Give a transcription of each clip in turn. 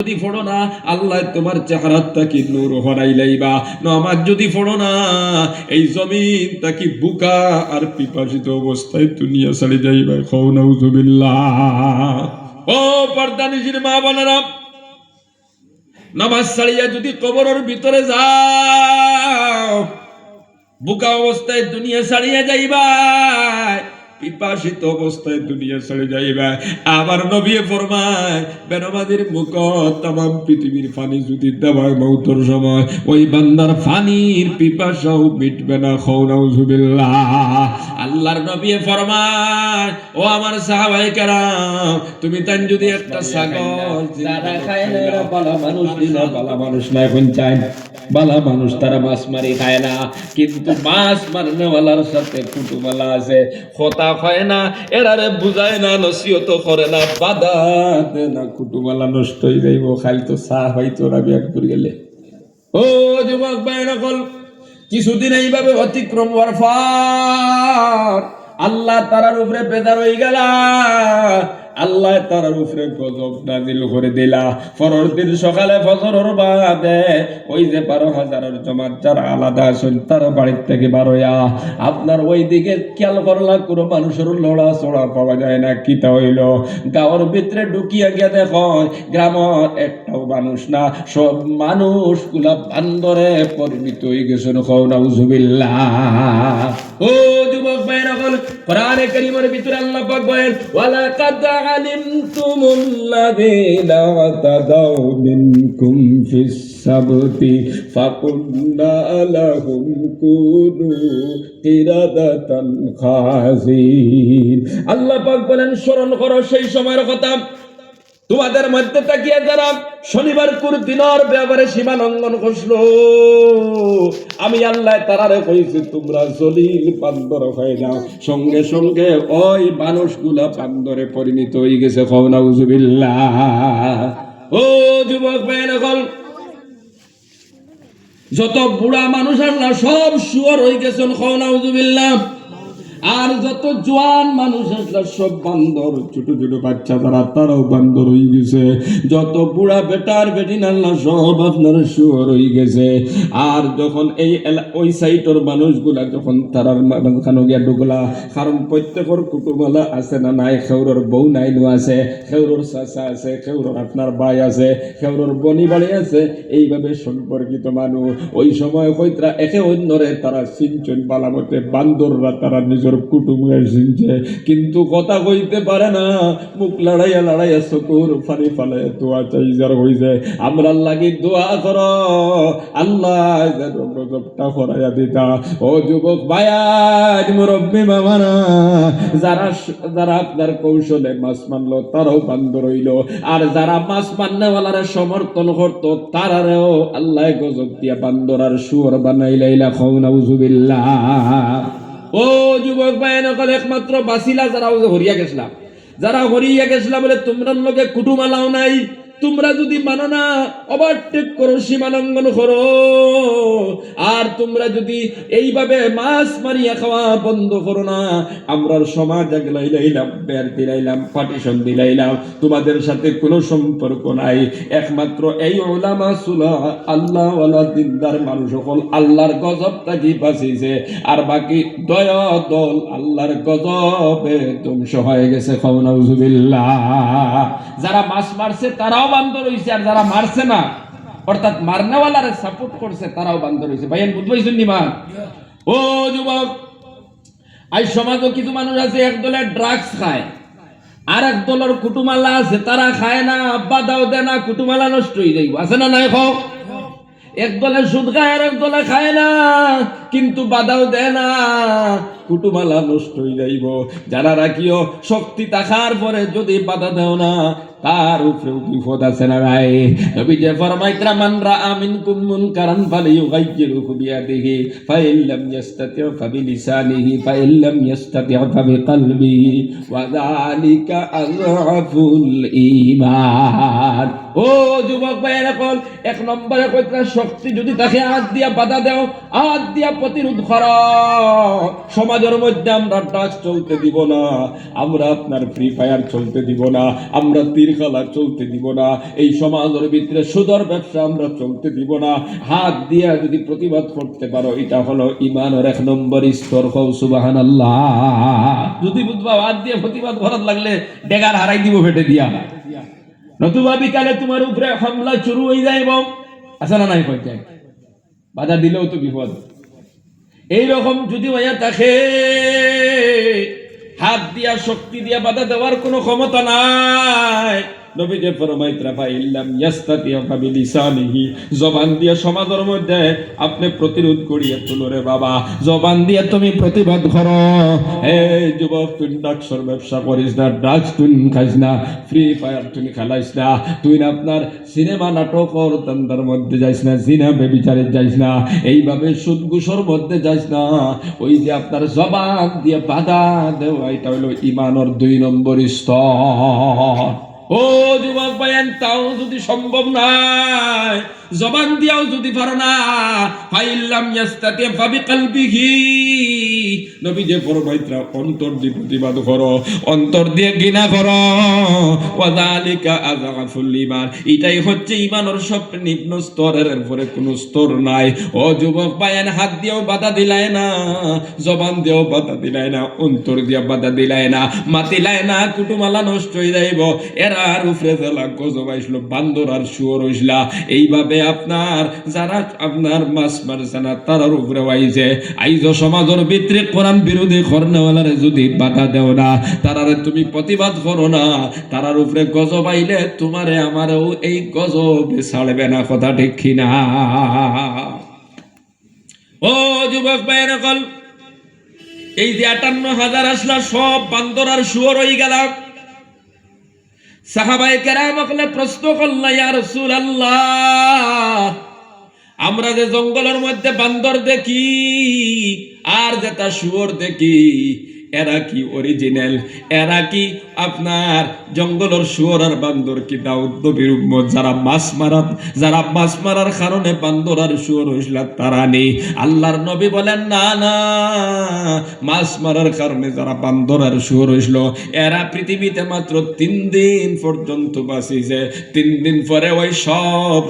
যদি পড়ো না আল্লাহ তোমার চেহারাটা কি নূর হরাই লাইবা, নামাজ যদি পড়ো না এই জমিনটা কি বুকা আর পিপাসিত অবস্থায় দুনিয়া ছাড়ি যাইবা। খাও নাউজুবিল্লাহ। ও পর্দানিশীর মা বোনেরা, নামাজ ছাড়িয়া যদি কবরের ভিতরে যাও, বুকা অবস্থায় দুনিয়া ছাড়িয়া যাইবা, পিপাসিত অবস্থায় দুনিয়া ছেড়ে যাইবা। আমার নবী ফরমায় বেনামাজির মুখ তামাম পৃথিবীর পানি যদি দেওয়া মৌতর সময় ওই বান্দার পানির পিপাসাও মিটবে না। খাও নাউজুবিল্লাহ। আল্লাহর নবী ফরমায় ও আমার সাহাবায়ে কেরাম, তুমি তান যদি একটা ছাগল যারা খায় না এরা বালা মানুষ দিনা বালা মানুষ না এখন চাই বালা মানুষ, তারা মাছ মারি খায় না, কিন্তু মাছ মারনেওয়ালার সাথে কুটুমালা আছে, কথা হয় না, এরারে বুঝায় না, নসিহত করে না, বাধা দে না, কুটুমালা নষ্ট হয়ে যাইব। খালি তো চা হয়তো রাবি একদূর গেলে। ও যুবক ভাই নকল, কিছুদিন এইভাবে অতিক্রম হওয়ার পর আল্লাহ তারার উপরে বেদার হয়ে গেলা, আল্লাহ তারার উপরে গজব নাজিল করে দিলা। পরের দিন সকালে ফজরের বাদে ওই যে 12,000 জমাত যারা আলাদা আছেন তারা বাড়ির থেকে বার হইয়া আপনার ওই দিকে খেয়াল করলা কোনো মানুষের লড়া চড়া পাওয়া যায় না। কিতা হইল, গাঁয়ের ভিতরে ঢুকিয়া গিয়া দেখো গ্রামের একটাও মানুষ না, সব মানুষগুলা বান্দরে পরিণত হয়ে গেছেন। খাও নাউজুবিল্লাহ। ও যুবক ভাইরা, কোরআনে কারীমের ভিতরে আল্লাহ পাক বলেন ওয়ালাকাদ আলিমতুমুল্লাযীনা তাদাউ মিনকুম ফিস সাবতি ফাকুল্না লাহুম কুনু কিরাদাতান খাযিন। আল্লাহ পাক বলেন স্মরণ করো সেই সময়ের কথা, তোমাদের মধ্যে তাকিয়ে যারা শনিবার কুর দিনের ব্যাপারে সীমা লঙ্ঘন করছিল, আমি আল্লাহ তারারে কইছি তোমরা জলিল বান্দর হয়ে যাও। সঙ্গে সঙ্গে ওই মানুষগুলা বান্দরে পরিণত হয়ে গেছে। খাও নাউজুবিল্লাহ। ও যুবক ভাইরা, যত বুড়া মানুষ আল্লাহ সব শুয়োর হয়ে গেছেন। খাও নাউজুবিল্লাহ। আর যত জোয়ান মানুষ আসলে সব বান্দর, ছোট ছোট বাচ্চা যারা তারাও বান্দর হয়ে গেছে। যত বুড়া বেটার বেটি নাল্লা সব আপনার শুয়োর হয়ে গেছে। আর যখন এই ওই সাইটের মানুষগুলা যখন তারার মাঝখানে গিয়া ঢুকলা, কারণ প্রত্যেকের কুটুমালা আছে না নাই, খেউরর বউ নাইনু আছে, খেউরর চাচা আছে, খেউরর আপনার ভাই আছে, খেউরর বনি বাড়ি আছে, এইভাবে সম্পর্কিত মানুষ। ওই সময় হইতরা একে অন্যরে তারা চিনচন বালামতে, বান্দররা তারা নিজের কুটুমে চিনছে, কিন্তু কথা কইতে পারে না। মুখ লড়াইয়া লড়াইয়া চকুর ফানি ফালাই দোয়া চাই যার হইছে। আমরা লাগি দোয়া কর আল্লাহ যেন গজবটা ফরাইয়া দিতা। ও যুবক ভাইয়া, মুরব্বী মামারা, যারা যারা আপনার কৌশলে মাছ মানলো তারাও বান্দর হইল, আর যারা মাছ মান্নেওয়ালারা সমর্থন করতো তারারেও আল্লাহ গজব দিয়া বান্দর আর শুয়োর বানাইলাইলা। খাও নাউজুবিল্লাহ। ও যুবক ভাই নকল, একমাত্র বাসিলা যারা হরিয়া গেছিলাম, যারা হরিয়া গেছিলাম বলে তোমরা লোকে কুটুমালাও নাই। তোমরা যদি মানো না, ওভারটেক করো, সীমালঙ্ঘন করো, আর তোমরা যদি এইভাবে মাছ মারিয়া খাওয়া বন্ধ করো না, আমরা সমাজ দিলাইলাম, বের দিলাইলাম, পার্টিশন দিলাইলাম, তোমাদের সাথে কোনো সম্পর্ক নাই। একমাত্র এই উলামা সুলা আল্লাহ ওয়ালা দিনদার মানুষ সকল আল্লাহর গজবটা কি বাঁচিয়েছে, আর বাকি দয়া দল আল্লাহর গজবে ধ্বংস হয়ে গেছে। খাও নাউজুবিল্লাহ। যারা মাছ মারছে তারাও বান্দর হইছে, আর যারা মারছে না অর্থাৎ মারনেওয়ালারে সাপোর্ট করছে তারাও বান্দর হইছে। ভাইয়ের বুঝবাইছেন নি মা? ও যুবক, আজ সমাজও কিছু মানুষ আছে এক দলের ড্রাগস খায়, আর এক দলের কুটুমালা আছে তারা খায় না, বাধাও দেয় না, কুটুমালা নষ্ট হয়ে যাইব। আছে না নাই? খাও। এক দলে সুদ খায় আর এক দলে খায় না, কিন্তু বাধাও দেয় না, কুটুমালা নষ্ট হয়ে যাইব। যারা রাখিও শক্তি থাকার পরে যদি বাধা দেও না, তার উপরেও বিপদ আছে না ভাই? নবী যে ফরমাইতরা মান রাআ মিনকুম মুনকারান ফালিয়ুগাইয়িরহু বিয়াদিহি ফাইন লাম ইস্তাতি' ফাবিলিসানিহি ফাইন লাম ইস্তাতি' ফাবিকলবিহি ওয়া যালিকা আযআফুল ঈমান। ও যুবক ভাইরা, এক নম্বরে কইতরা শক্তি যদি তাকে হাত দিয়া বাধা দেও, হাত দিয়া প্রতিরোধ করো। সমাজের মধ্যে আমরা ড্রাগস চলতে দিব না, আমরা আপনার ফ্রি ফায়ার চলতে দিব না, আমরা তীর খেলা চলতে দিব না, এই সমাজের ভিতরে সুদর ব্যবসা আমরা চলতে দিব না। হাত দিয়ে যদি প্রতিবাদ করতে পারো, এটা হলো ইমানের 1 নম্বর স্তর। কও সুবহানাল্লাহ। যদি বুঝবা হাত দিয়ে প্রতিবাদ করার লাগলে ডেগার হারাই দিব ফেটে দিয়া, নতুবা বিকালে তোমার উপরে হামলা শুরু হয়ে যাইব। আসে না নাই পর্যায়ে বাধা দিলেও তো বিপদ। এইরকম যদি হইয়া থাকে, হাত দিয়া শক্তি দিয়া বাধা দেওয়ার কোনো ক্ষমতা নাই। নবী যে ফরমাইত রাফা ইল্লাম ইয়াস্তাতি বিলিসানিহি, জবান দিয়ে সমাজের মধ্যে আপনি প্রতিরোধ করিয়ে তুলো রে বাবা, জবান দিয়ে তুমি প্রতিবাদ করো। এই যুবক, তুই ড্রাগসের ব্যবসা করিস না, ড্রাগস তুই খাইস না, ফ্রি ফায়ার তুই খেলাইস না, তুই আপনার সিনেমা নাটকর তান্দার মধ্যে যাইস না, জিনা বেবিচারে যাইস না, এইভাবে সুদ ঘুষের মধ্যে যাইস না। ওই যে আপনার জবান দিয়ে বাধা দেওয়া, এটা হলো ইমানের 2 নম্বর স্তর। ও যুবক ভাইয়েন, তাও যদি সম্ভব নাই, জবান দিয়াও যদি পারো না, ফাইল্লাম ইয়াস্তাতি ফাবিকলবিহি, নবী যে ফরমাইতরা অন্তর দিয়ে প্রতিবাদ করো, অন্তর দিয়ে ঘৃণা করো। ওয়াযালিকা আযগাফুল ঈমান, এটাই হচ্ছে ঈমানের সব নিম্ন স্তরের, উপরে কোনো স্তর নাই। ও যুবক ভাইয়েন, হাত দিয়েও বাধা দিলাই না, জবান দিয়েও বাধা দিলাই না, অন্তর দিয়ে বাধা দিলাই না, মাতিলাই না, কুটুমালা নষ্ট হয়ে যাইব। এরার উপরে ফেলা গজব আইসলো, বান্দর আর শুয়োর হইসলা। এইভাবে আপনার যারা আপনার মাছ মারছে না, তারার উপরে আইছে। আইজ সমাজের ভিতরে কোরআন বিরোধী করনেওয়ালারে যদি বাধা দেও না, তারারে তুমি প্রতিবাদ করো না, তারার উপরে গজব আইলে তোমারে আমারও এই গজব ছাড়বে না। কথা ঠিক কিনা? ও যুবক ভাইয়ের কল, এই যে 58,000 আসলা সব বান্দর আর শুয়োর হয়ে গেল। সাহাবায়ে কেরাম ওকলে প্রশ্ন করল, ইয়া রাসূলুল্লাহ, আমরা যে জঙ্গলের মধ্যে বান্দর দেখি আর যেটা শুয়োর দেখি, এরা কি অরিজিনাল? এরা কি আপনার জঙ্গলের শুয়োর আর বান্দর কি দাউদ নবীর উম্মত? যারা মাছ মারার কারণে বান্দর আর শুয়োর হইছিল তারা নেই? আল্লাহর নবী বলেন, না না, মাছ মারার কারণে যারা বান্দর আর শুয়োর হইছিল, এরা পৃথিবীতে মাত্র 3 দিন পর্যন্ত বাঁচিছে। 3 দিন পরে ওই সব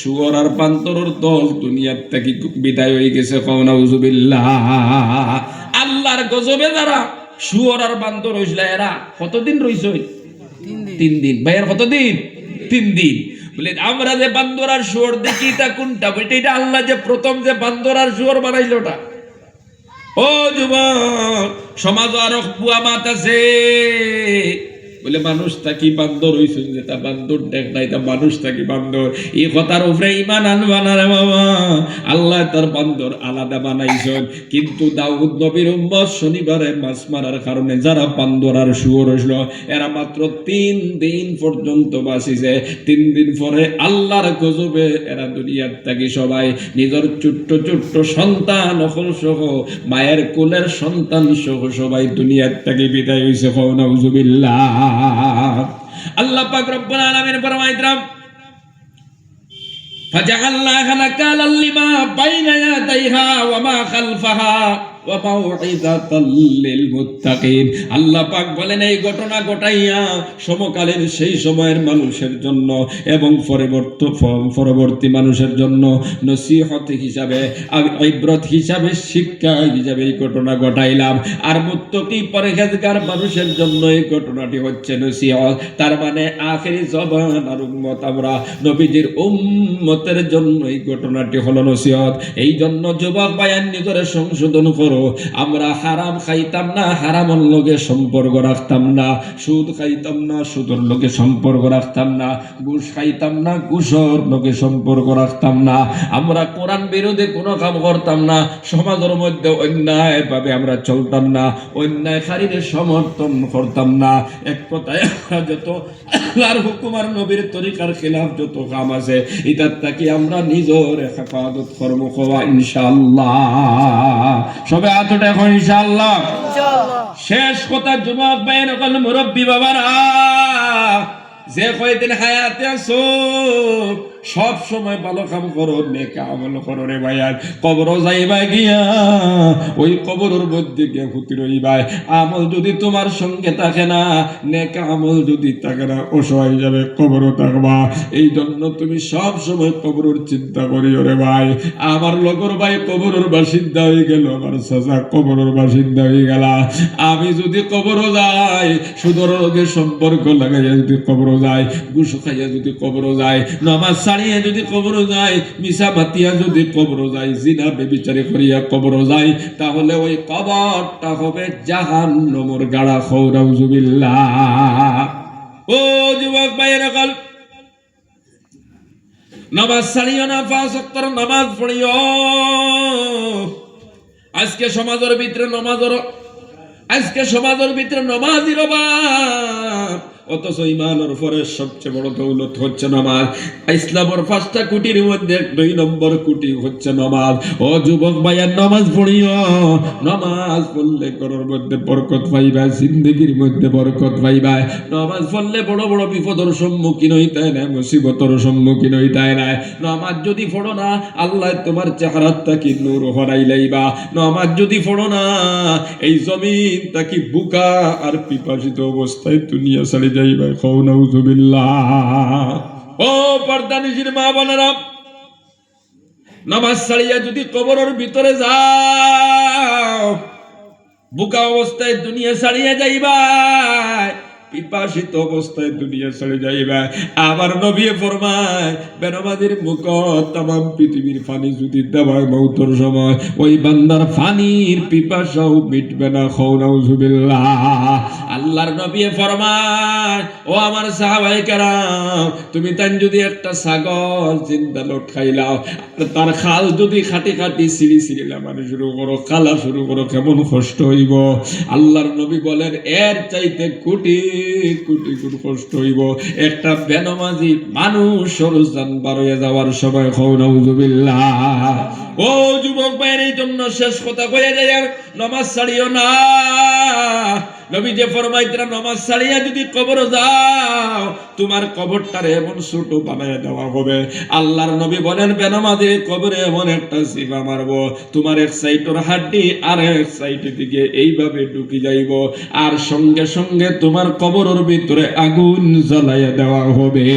শুয়োর আর বান্দরের দল দুনিয়ার থেকে বিদায় হয়ে গেছে। নাউযুবিল্লাহ। আল্লাহর গজবে যারা শুয়োর আর বান্দর হইছিল, এরা কতদিন রইছে? 3 দিন। ভাইয়ার কতদিন? 3 দিন। বলে আমরা যে বান্দর আর শুয়োর দেখি, তা কোনটা? এটা আল্লাহ যে প্রথম যে বান্দর আর শুয়োর বানাইল ওটা। ও যুবক, সমাজ আরো বুয়া মাত আছে, বলে মানুষ থাকি বান্দর হইছে, যেটা বান্দর দেখ নাই তা মানুষ থাকি বান্দর। এই কথার উপরে ইমান আনবা না রে বাবা। আল্লাহ তার বান্দর আলাদা বানাইছেন, কিন্তু দাউদ নবীর উম্মত শনিবারে মাছ মারার কারণে যারা বান্দর আর শুয়োর হইছিল, এরা মাত্র 3 দিন পর্যন্ত বাঁচিছে। 3 দিন পরে আল্লাহর গজবে এরা দুনিয়ার থেকে সবাই নিজের ছোট্ট ছোট্ট সন্তান সহ, মায়ের কোলের সন্তান সহ সবাই দুনিয়ার থেকে বিদায় হইছে। নাউযুবিল্লাহ। আল্লাহ পাক রব্বুল আলামিন ফরমাইতরাম, ফাজআলনাহা নাকালাল লিমা বাইনা ইয়াদাইহা ওয়া মা খালফাহা ওয়া মাউইযাতাল লিল মুত্তাকিন। আল্লাহ পাক বলেন, এই ঘটনা ঘটাইয়া সমকালীন সেই সময়ের মানুষের জন্য এবং পরবর্তী মানুষের জন্য নসিহত হিসাবে, ইবরত হিসাবে, শিক্ষা হিসাবে এই ঘটনা ঘটাইলাম। আর মুত্তাকি পরহেজগার মানুষের জন্য এই ঘটনাটি হচ্ছে নসিহত। তার মানে আখিরি জমানার উম্মত আমরা, নবীজির উম্মতের জন্য এই ঘটনাটি হলো নসিহত। এই জন্য যুবক ভাইয়ান, নিজের সংশোধন করো। আমরা হারাম খাইতাম না, হারামের লগে সম্পর্ক রাখতাম না, সুদ খাইতাম না, সুদের লগে সম্পর্ক রাখতাম না, ঘুষ খাইতাম না, ঘুষের লগে সম্পর্ক রাখতাম না। আমরা কোরআন বিরোধী কোনো কাম করতাম না, সমাজের মধ্যে অন্যায় ভাবে আমরা চলতাম না, অন্যায়কারীদের সমর্থন করতাম না। এক কথায় আমরা যত আল্লাহর হুকুম আর নবীর তরিকার খেলাফ যত কাম আছে, এটার থেকে আমরা নিজের হেফাজত করব ইনশাআল্লাহ। সবে হাতটা এখন ইনশাআল্লাহ। শেষ কথা, যুবক ভাইয়ের সকল মুরব্বী বাবারা, যে কয়দিন হায়াতে আছো সব সময় ভালো কাম করো, নেক আমল করো রে ভাইয়া। কবর যাইবা গিয়া ওই কবরের মধ্যে গিয়া ফুটি রইবাই। আমল যদি তোমার সঙ্গে থাকে না, নেক আমল যদি থাকে না, অসহায় হিসাবে কবরও থাকবা। এই জন্য তুমি সব সময় কবরের চিন্তা করিও রে ভাই। আমার লগর ভাই কবরের বাসিন্দা হয়ে গেল, আমার চাচা কবরের বাসিন্দা হয়ে গেল। আমি যদি কবরও যাই, সুদর লগে সম্পর্ক লাগাইয়া যদি কবরও যাই, ঘুষ খাইয়া যদি কবরও যাই, নামাজ ছাড়িয়া যদি কবরও যাই, মিশা মাতিয়া যদি কবরও যাই, জিনা বেবিচারি করিয়া কবরও যাই, তাহলে ওই কবরটা হবে জাহান্নামের গাড়া। নাউজুবিল্লাহ। ও যুবক ভাইয়েরা, কাল নামাজ ছাড়িও না, 5 ওয়াক্তের নামাজ পড়িও। আজকে সমাজের ভিতরে নামাজের অভাব, অথচ ইমানের পরে সবচেয়ে বড় দৌলত হচ্ছে নামাজ। ইসলামের 5টা কোটির মধ্যে 2 নম্বর কোটি হচ্ছে নামাজ। ও যুবক ভাইয়া, নামাজ পড়িও। নামাজ পড়লে ঘরের মধ্যে বরকত পাইবা, জিন্দেগির মধ্যে বরকত পাইবা। নামাজ পড়লে বড় বড় বিপদের সম্মুখীন হইতে না, মুসিবতের সম্মুখীন হইতে না। নামাজ যদি পড়ো না, আল্লাহ তোমার চেহারাটা কি নূর হরাই লাইবা। নামাজ যদি পড়ো না, এই জমিনটা কি বুকা আর পিপাসিত অবস্থায় দুনিয়া ছাড়ি যাইবা। খাও নাউজুবিল্লাহ। ও পর্দানিশীর মা বোনেরা, নামাজ ছাড়িয়া যদি কবরের ভিতরে যাও, বুকা অবস্থায় দুনিয়া ছাড়িয়া যাইবা, পিপাসিত অবস্থায় দুনিয়া ছেড়ে যাইবা। আবার নবী ফরমায়, বেনামাজির মুখ তামাম পৃথিবীর পানি যদি দেওয়া মৌতের সময়, ওই বান্দার পানির পিপাসাও মিটবে না। খাও নাউজুবিল্লাহ। আল্লাহর নবী ফরমায়, ও আমার সাহাবায়ে কেরাম, তুমি তাই যদি একটা ছাগল চিন্তা লোট খাইলাও, তার খাল যদি খাটি খাটি সিঁড়ি সিঁড়িলা মানে শুরু করো, খালা শুরু করো, কেমন কষ্ট হইব। আল্লাহর নবী বলেন, এর চাইতে কোটি কোটি গুণ কষ্ট হইব একটা বেনামাজি মানুষ সরজান বার হয়ে যাওয়ার সময়। খাও নাউজুবিল্লাহ। ও যুবক ভাইয়ের, এই জন্য শেষ কথা কইয়া যায়, আর নামাজ ছাড়িও না। নবী যে ফরমাইতেন, নামাজ ছাড়িয়া যদি কবর যাও, তোমার কবরটারে এমন ছোট বানায় দেওয়া হবে। আল্লাহর নবী বলেন, বেনামাজি কবরে এমন একটা সিবা মারবো, তোমার এক সাইডের হাড্ডি আর এক সাইডের দিকে এইভাবে ঢুকি যাইব, আর সঙ্গে সঙ্গে তোমার কবরের ভিতরে আগুন জ্বালাইয়া দেওয়া হবে।